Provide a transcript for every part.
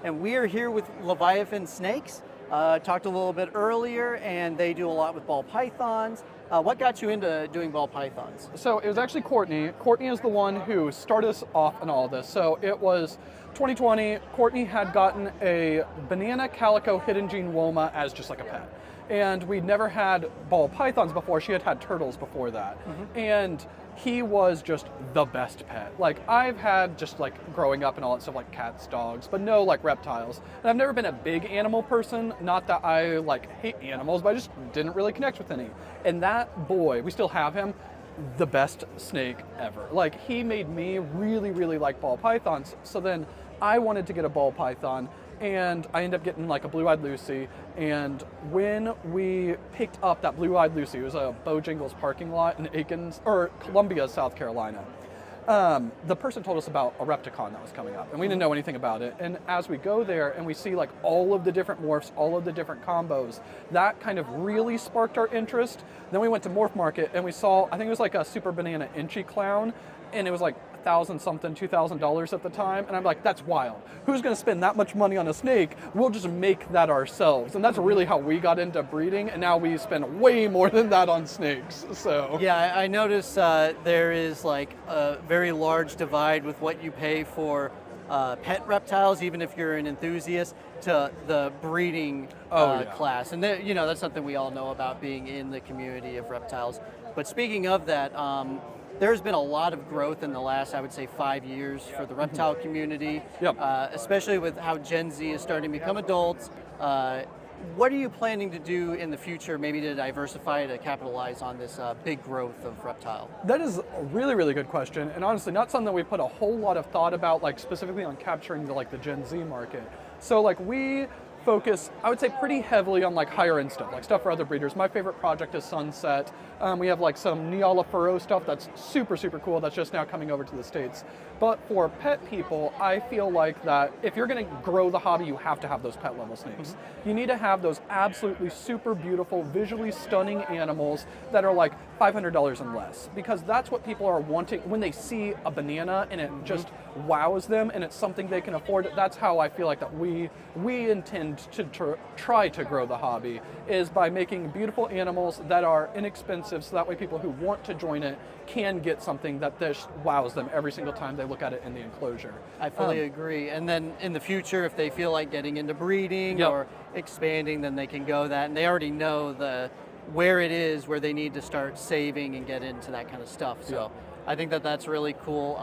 and we are here with Leviathan snakes. Talked a little bit earlier, and they do a lot with ball pythons. What got you into doing ball pythons? So it was actually Courtney. Courtney is the one who started us off in all this. So it was 2020. Courtney had gotten a banana calico hidden gene woma as just like a pet. And we'd never had ball pythons before. She had had turtles before that. And he was just the best pet. Like, I've had just like growing up and all that stuff, like cats, dogs, but no like reptiles. And I've never been a big animal person. Not that I like hate animals, but I just didn't really connect with any. And that boy, we still have him, the best snake ever. Like, he made me really, really like ball pythons. So then I wanted to get a ball python, and I ended up getting like a blue-eyed Lucy. And when we picked up that blue-eyed Lucy, it was a Bojangles parking lot in Aikens, or Columbia, South Carolina. The person told us about a Repticon that was coming up, and we didn't know anything about it. And as we go there and we see like all of the different morphs, all of the different combos, that kind of really sparked our interest. Then we went to Morph Market and we saw, I think it was like a Super Banana Inchy Clown, and it was like $1,000 something, $2,000 at the time, and I'm like, that's wild. Who's going to spend that much money on a snake? We'll just make that ourselves. And that's really how we got into breeding, and now we spend way more than that on snakes. So yeah, I noticed there is like a very large divide with what you pay for pet reptiles, even if you're an enthusiast, to the breeding class. And that's something we all know about being in the community of reptiles. But speaking of that, there's been a lot of growth in the last, I would say, 5 years for the reptile community, especially with how Gen Z is starting to become adults. What are you planning to do in the future, maybe to diversify, to capitalize on this big growth of reptile? That is a really, really good question, and honestly, not something that we put a whole lot of thought about, like specifically on capturing the Gen Z market. So like we focus, I would say, pretty heavily on like higher end stuff, like stuff for other breeders. My favorite project is Sunset. We have like some Neala Furrow stuff that's super, super cool that's just now coming over to the States. But for pet people, I feel like that if you're gonna grow the hobby, you have to have those pet level snakes. You need to have those absolutely super beautiful, visually stunning animals that are like $500 and less, because that's what people are wanting when they see a banana and it just wows them and it's something they can afford. That's how I feel like that we intend to try to grow the hobby, is by making beautiful animals that are inexpensive, so that way people who want to join it can get something that just wows them every single time they look at it in the enclosure. I fully agree. And then in the future, if they feel like getting into breeding or expanding, then they can go that, and they already know where it is where they need to start saving and get into that kind of stuff. So I think that's really cool.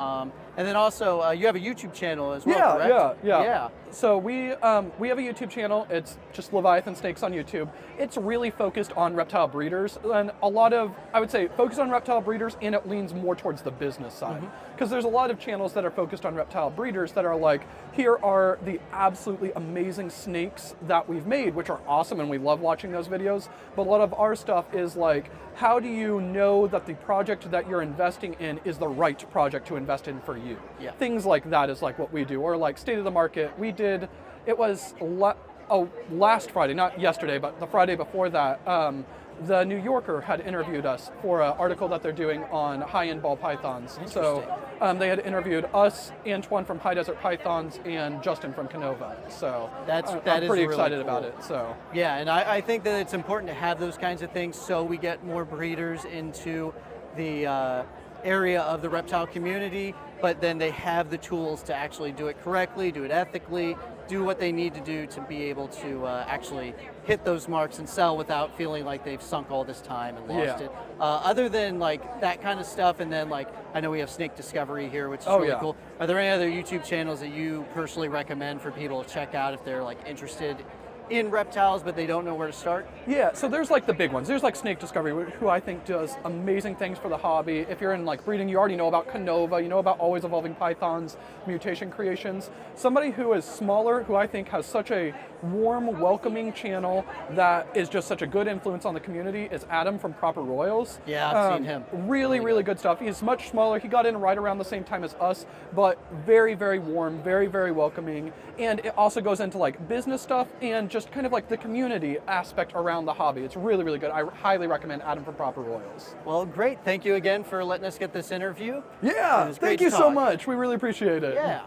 And then also, you have a YouTube channel as well, correct? Yeah. So we have a YouTube channel. It's just Leviathan Snakes on YouTube. It's really focused on reptile breeders, and a lot of, I would say, focused on reptile breeders, and it leans more towards the business side. Because there's a lot of channels that are focused on reptile breeders that are like, here are the absolutely amazing snakes that we've made, which are awesome, and we love watching those videos. But a lot of our stuff is like, how do you know that the project that you're investing in is the right project to invest in for you? Things like that is like what we do. Or like State of the Market, we did, it was last Friday, not yesterday, but the Friday before that, the New Yorker had interviewed us for an article that they're doing on high-end ball pythons. So they had interviewed us, Antoine from High Desert Pythons, and Justin from Canova. So I'm pretty really excited cool about it. So yeah, and I think that it's important to have those kinds of things so we get more breeders into the area of the reptile community, but then they have the tools to actually do it correctly, do it ethically, do what they need to do to be able to actually hit those marks and sell without feeling like they've sunk all this time and lost it. Other than like that kind of stuff, and then like I know we have Snake Discovery here, which is really cool. Are there any other YouTube channels that you personally recommend for people to check out if they're like interested in reptiles but they don't know where to start? Yeah, so there's like the big ones. There's like Snake Discovery, who I think does amazing things for the hobby. If you're in like breeding, you already know about Canova, you know about Always Evolving Pythons, Mutation Creations. Somebody who is smaller, who I think has such a warm, welcoming channel that is just such a good influence on the community, is Adam from Proper Royals. Yeah, I've seen him. Really good stuff. He's much smaller. He got in right around the same time as us, but very, very warm, very, very welcoming. And it also goes into like business stuff and just kind of like the community aspect around the hobby. It's really, really good. I highly recommend Adam from Proper Royals. Well, great. Thank you again for letting us get this interview. Yeah, thank you so much. We really appreciate it. Yeah.